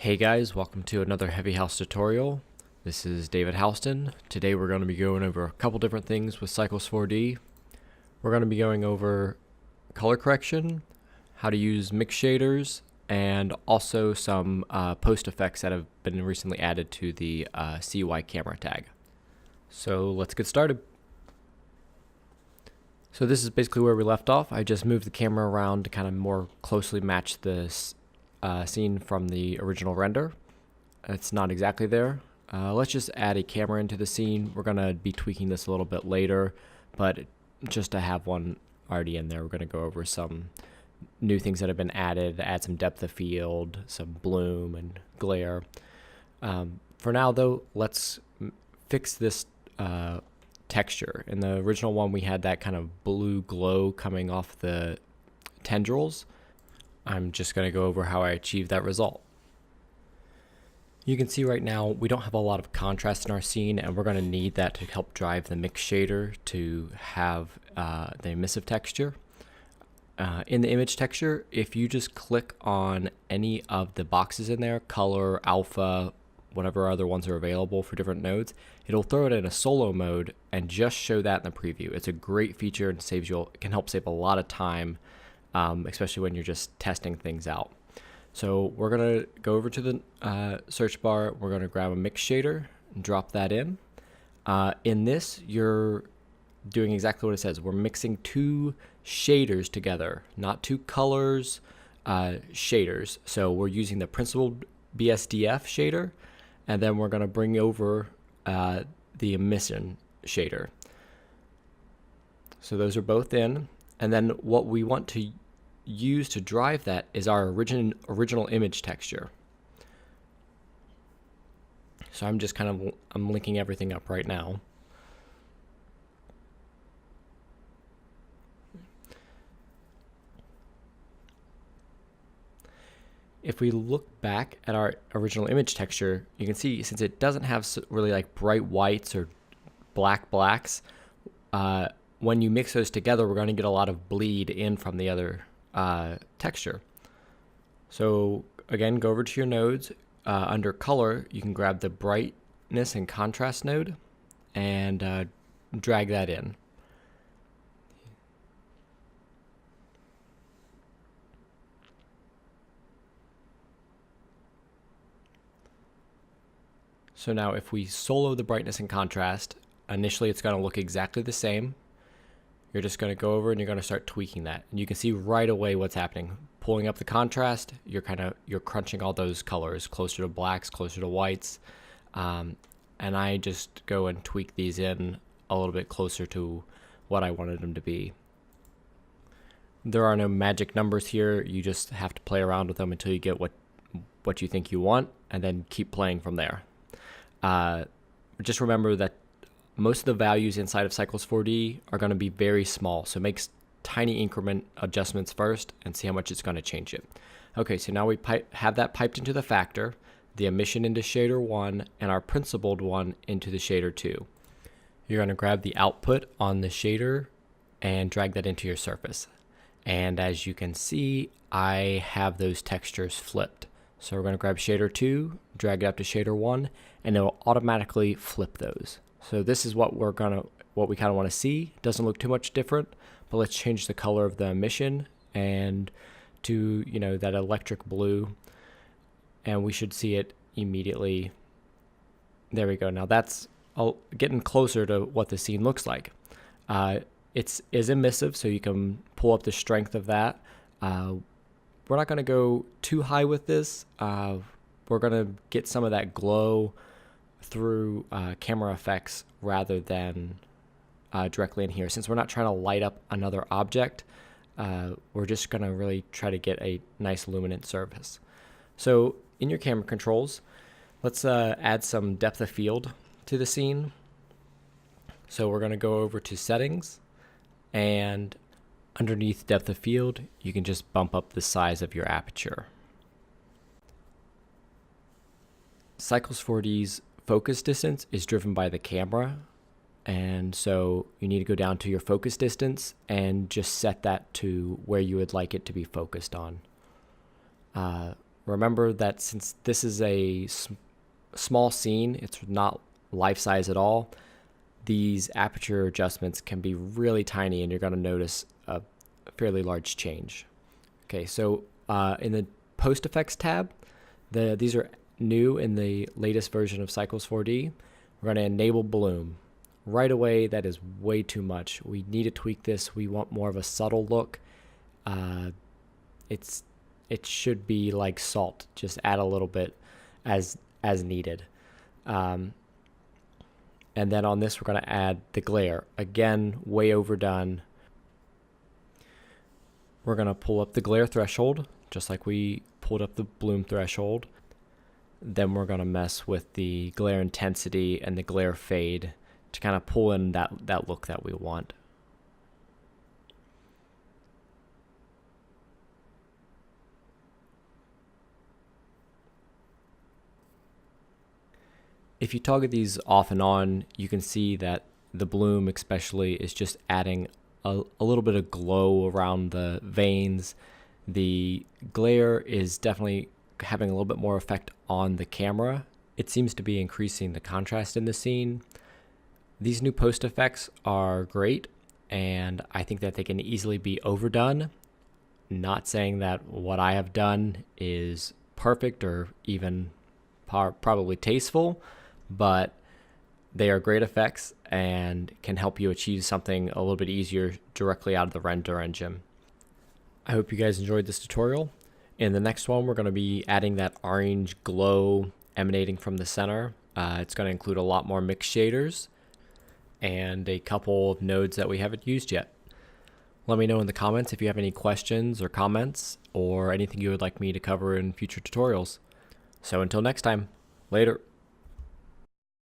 Hey guys, welcome to another Heavy House tutorial. This is David Houston. Today we're going to be going over a couple different things with Cycles 4D. We're going to be going over color correction, how to use mix shaders, and also some post effects that have been recently added to the CUI camera tag. So let's get started. So this is basically where we left off. I just moved the camera around to kind of more closely match this scene from the original render. It's not exactly there. Let's just add a camera into the scene. We're going to be tweaking this a little bit later, but just to have one already in there, we're going to go over some new things that have been added, add some depth of field, some bloom and glare. For now though, let's fix this texture. In the original one, we had that kind of blue glow coming off the tendrils. I'm just going to go over how I achieved that result. You can see right now we don't have a lot of contrast in our scene, and we're going to need that to help drive the mix shader to have the emissive texture. In the image texture, if you just click on any of the boxes in there, color, alpha, whatever other ones are available for different nodes, it'll throw it in a solo mode and just show that in the preview. It's a great feature and can help save a lot of time, especially when you're just testing things out. So we're going to go over to the search bar. We're going to grab a mix shader and drop that in. In this, you're doing exactly what it says. We're mixing two shaders together, not two colors, shaders. So we're using the principled BSDF shader, and then we're going to bring over the emission shader. So those are both in. And then what we want to use to drive that is our original image texture. So I'm just I'm linking everything up right now. If we look back at our original image texture, you can see since it doesn't have really like bright whites or blacks, when you mix those together, we're going to get a lot of bleed in from the other texture. So again, go over to your nodes. Under color, you can grab the brightness and contrast node and drag that in. So now if we solo the brightness and contrast, initially it's going to look exactly the same. You're just going to go over and you're going to start tweaking that. And you can see right away what's happening. Pulling up the contrast, you're crunching all those colors closer to blacks, closer to whites. And I just go and tweak these in a little bit closer to what I wanted them to be. There are no magic numbers here. You just have to play around with them until you get what you think you want, and then keep playing from there. Just remember that most of the values inside of Cycles 4D are going to be very small, so make tiny increment adjustments first and see how much it's going to change it. Okay, so now we have that piped into the factor, the emission into shader 1, and our principled one into the shader 2. You're going to grab the output on the shader and drag that into your surface. And as you can see, I have those textures flipped. So we're going to grab shader 2, drag it up to shader 1, and it'll automatically flip those. So this is what we kind of want to see. Doesn't look too much different, but let's change the color of the emission and to, that electric blue, and we should see it immediately. There we go. Now that's getting closer to what the scene looks like. It is emissive, so you can pull up the strength of that. We're not going to go too high with this. We're going to get some of that glow through camera effects rather than directly in here. Since we're not trying to light up another object, we're just going to really try to get a nice luminant surface. So in your camera controls, let's add some depth of field to the scene. So we're going to go over to settings, and underneath depth of field, you can just bump up the size of your aperture. Cycles 4D's focus distance is driven by the camera, and so you need to go down to your focus distance and just set that to where you would like it to be focused on. Remember that since this is a small scene, it's not life size at all, these aperture adjustments can be really tiny and you're going to notice a fairly large change. Okay, so in the post effects tab, these are new in the latest version of Cycles 4D. We're going to enable bloom. Right away, that is way too much. We need to tweak this. We want more of a subtle look. It should be like salt. Just add a little bit as needed. And then on this, we're going to add the glare. Again, way overdone. We're going to pull up the glare threshold, just like we pulled up the bloom threshold. Then we're going to mess with the glare intensity and the glare fade to kind of pull in that look that we want. If you toggle these off and on, you can see that the bloom especially is just adding a little bit of glow around the veins. The glare is definitely having a little bit more effect on the camera. It seems to be increasing the contrast in the scene. These new post effects are great, and I think that they can easily be overdone. Not saying that what I have done is perfect or even probably tasteful, but they are great effects and can help you achieve something a little bit easier directly out of the render engine. I hope you guys enjoyed this tutorial. In the next one, we're going to be adding that orange glow emanating from the center. It's going to include a lot more mixed shaders and a couple of nodes that we haven't used yet. Let me know in the comments if you have any questions or comments or anything you would like me to cover in future tutorials. So until next time, later.